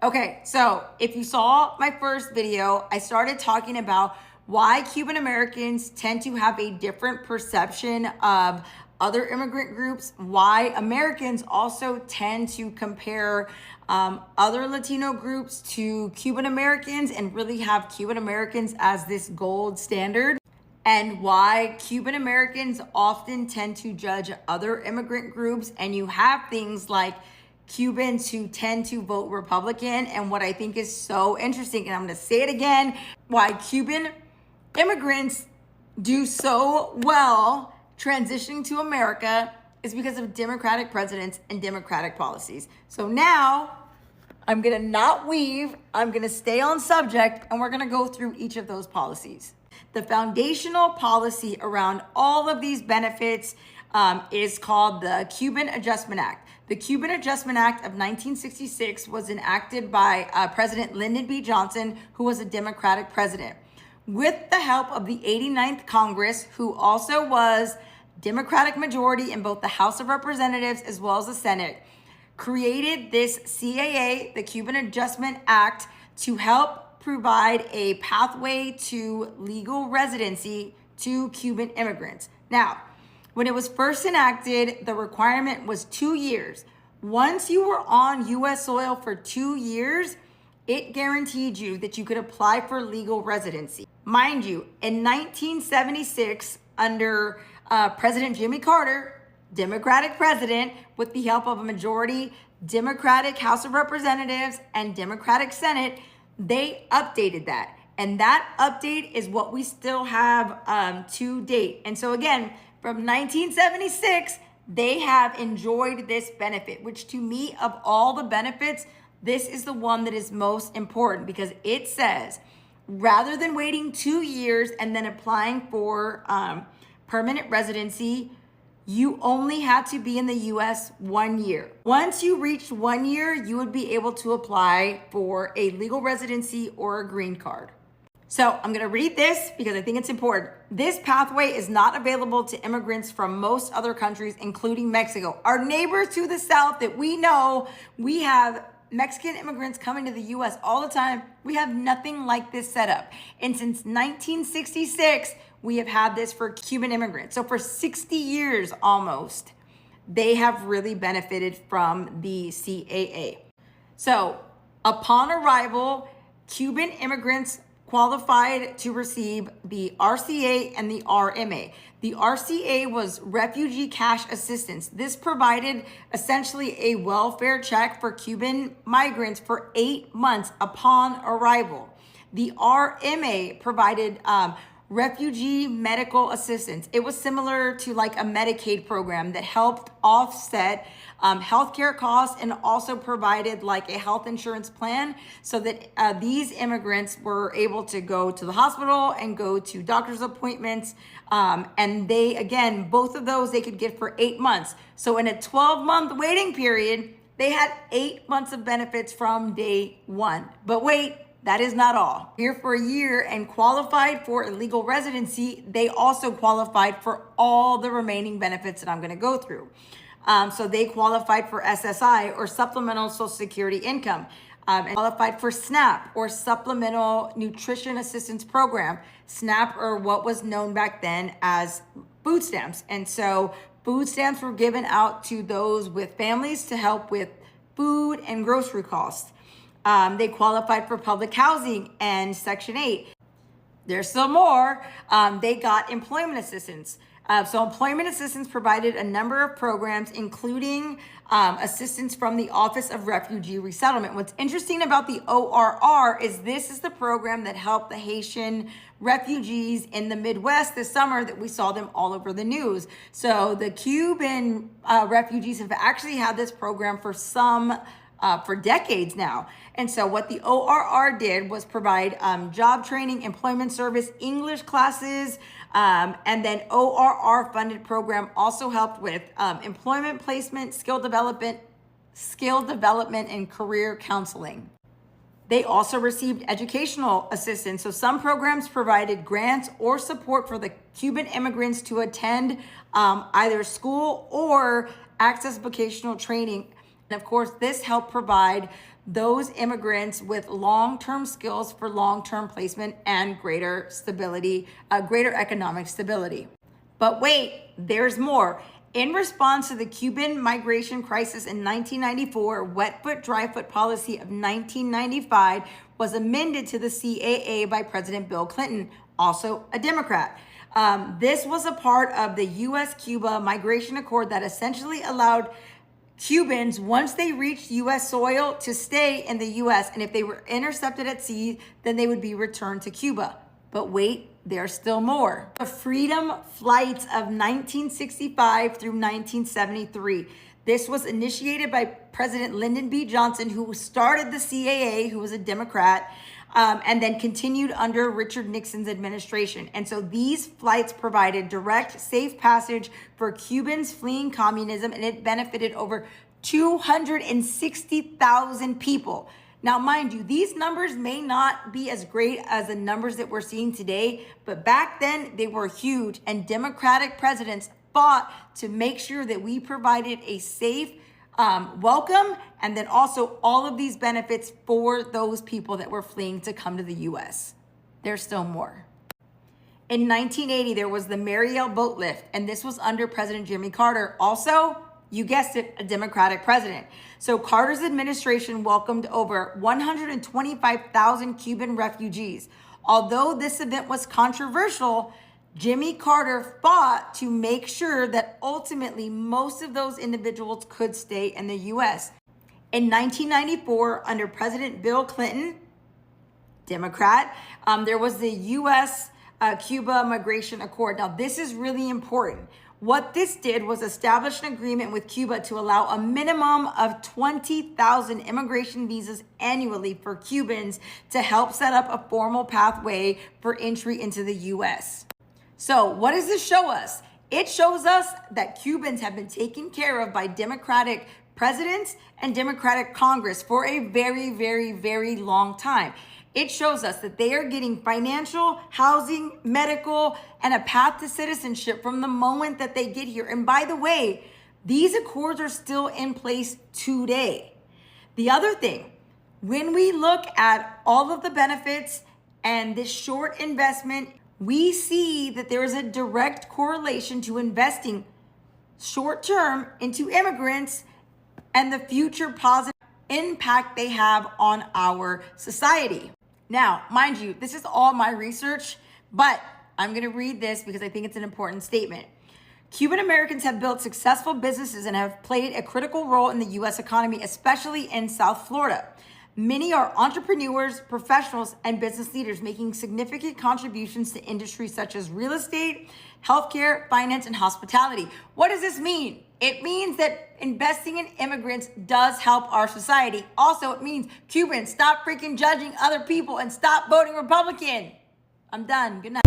Okay, so if you saw my first video, I started talking about why Cuban Americans tend to have a different perception of other immigrant groups, why Americans also tend to compare other Latino groups to Cuban Americans and really have Cuban Americans as this gold standard, and why Cuban Americans often tend to judge other immigrant groups. And you have things like Cubans who tend to vote Republican. And what I think is so interesting, and I'm going to say it again, why Cuban immigrants do so well transitioning to America is because of Democratic presidents and Democratic policies. So now I'm going to not weave, I'm going to stay on subject, and we're going to go through each of those policies. The foundational policy around all of these benefits is called the Cuban Adjustment Act. The Cuban Adjustment Act of 1966 was enacted by President Lyndon B. Johnson, who was a Democratic president. With the help of the 89th Congress, who also was Democratic majority in both the House of Representatives as well as the Senate, created this CAA, the Cuban Adjustment Act, to help provide a pathway to legal residency to Cuban immigrants. Now, when it was first enacted, the requirement was 2 years. Once you were on U.S. soil for 2 years, it guaranteed you that you could apply for legal residency. Mind you, in 1976, under President Jimmy Carter, Democratic president, with the help of a majority Democratic House of Representatives and Democratic Senate, they updated that. And that update is what we still have to date. And so again, from 1976, they have enjoyed this benefit, which to me, of all the benefits, this is the one that is most important, because it says, rather than waiting 2 years and then applying for permanent residency, you only had to be in the U.S. 1 year. Once you reached 1 year, you would be able to apply for a legal residency or a green card. So I'm going to read this because I think it's important. This pathway is not available to immigrants from most other countries, including Mexico. Our neighbors to the south that we know, we have Mexican immigrants coming to the U.S. all the time. We have nothing like this set up. And since 1966, we have had this for Cuban immigrants. So for 60 years almost, they have really benefited from the CAA. So upon arrival, Cuban immigrants qualified to receive the RCA and the RMA. The RCA was Refugee Cash Assistance. This provided essentially a welfare check for Cuban migrants for 8 months upon arrival. The RMA provided refugee medical assistance. It was similar to like a Medicaid program that helped offset healthcare costs and also provided like a health insurance plan so that these immigrants were able to go to the hospital and go to doctor's appointments. And they, again, both of those they could get for 8 months. So in a 12-month waiting period, they had 8 months of benefits from day one. But wait, that is not all. Here for a year and qualified for a legal residency, they also qualified for all the remaining benefits that I'm going to go through. So they qualified for SSI, or Supplemental Social Security Income, and qualified for SNAP, or Supplemental Nutrition Assistance Program. SNAP, or what was known back then as food stamps. And so food stamps were given out to those with families to help with food and grocery costs. They qualified for public housing and Section 8. There's some more. They got employment assistance. So employment assistance provided a number of programs, including assistance from the Office of Refugee Resettlement. What's interesting about the ORR is this is the program that helped the Haitian refugees in the Midwest this summer that we saw them all over the news. So the Cuban refugees have actually had this program for decades now. And so what the ORR did was provide job training, employment service, English classes, and then ORR funded program also helped with employment placement, skill development, and career counseling. They also received educational assistance. So some programs provided grants or support for the Cuban immigrants to attend either school or access vocational training. And of course, this helped provide those immigrants with long-term skills for long-term placement and greater stability, greater economic stability. But wait, there's more. In response to the Cuban migration crisis in 1994, wet foot, dry foot policy of 1995 was amended to the CAA by President Bill Clinton, also a Democrat. This was a part of the U.S.-Cuba migration accord that essentially allowed Cubans, once they reached U.S. soil, to stay in the U.S. And if they were intercepted at sea, then they would be returned to Cuba. But wait, there's still more. The Freedom Flights of 1965 through 1973. This was initiated by President Lyndon B. Johnson, who started the CAA, who was a Democrat, and then continued under Richard Nixon's administration. And so these flights provided direct, safe passage for Cubans fleeing communism, and it benefited over 260,000 people. Now, mind you, these numbers may not be as great as the numbers that we're seeing today, but back then they were huge, and Democratic presidents fought to make sure that we provided a safe welcome, and then also all of these benefits for those people that were fleeing to come to the U.S. There's still more. In 1980, there was the Mariel boat lift, and this was under President Jimmy Carter. Also, you guessed it, a Democratic president. So Carter's administration welcomed over 125,000 Cuban refugees. Although this event was controversial, Jimmy Carter fought to make sure that ultimately most of those individuals could stay in the U.S. In 1994, under President Bill Clinton, Democrat, there was the U.S.-Cuba Migration Accord. Now, this is really important. What this did was establish an agreement with Cuba to allow a minimum of 20,000 immigration visas annually for Cubans to help set up a formal pathway for entry into the U.S. So what does this show us? It shows us that Cubans have been taken care of by Democratic presidents and Democratic Congress for a very, very, very long time. It shows us that they are getting financial, housing, medical, and a path to citizenship from the moment that they get here. And by the way, these accords are still in place today. The other thing, when we look at all of the benefits and this short investment, we see that there is a direct correlation to investing short term into immigrants and the future positive impact they have on our society. Now, mind you, this is all my research, but I'm going to read this because I think it's an important statement. Cuban Americans have built successful businesses and have played a critical role in the U.S. economy, especially in South Florida. Many are entrepreneurs, professionals, and business leaders making significant contributions to industries such as real estate, healthcare, finance, and hospitality. What does this mean? It means that investing in immigrants does help our society. Also, it means Cubans, stop freaking judging other people and stop voting Republican. I'm done. Good night.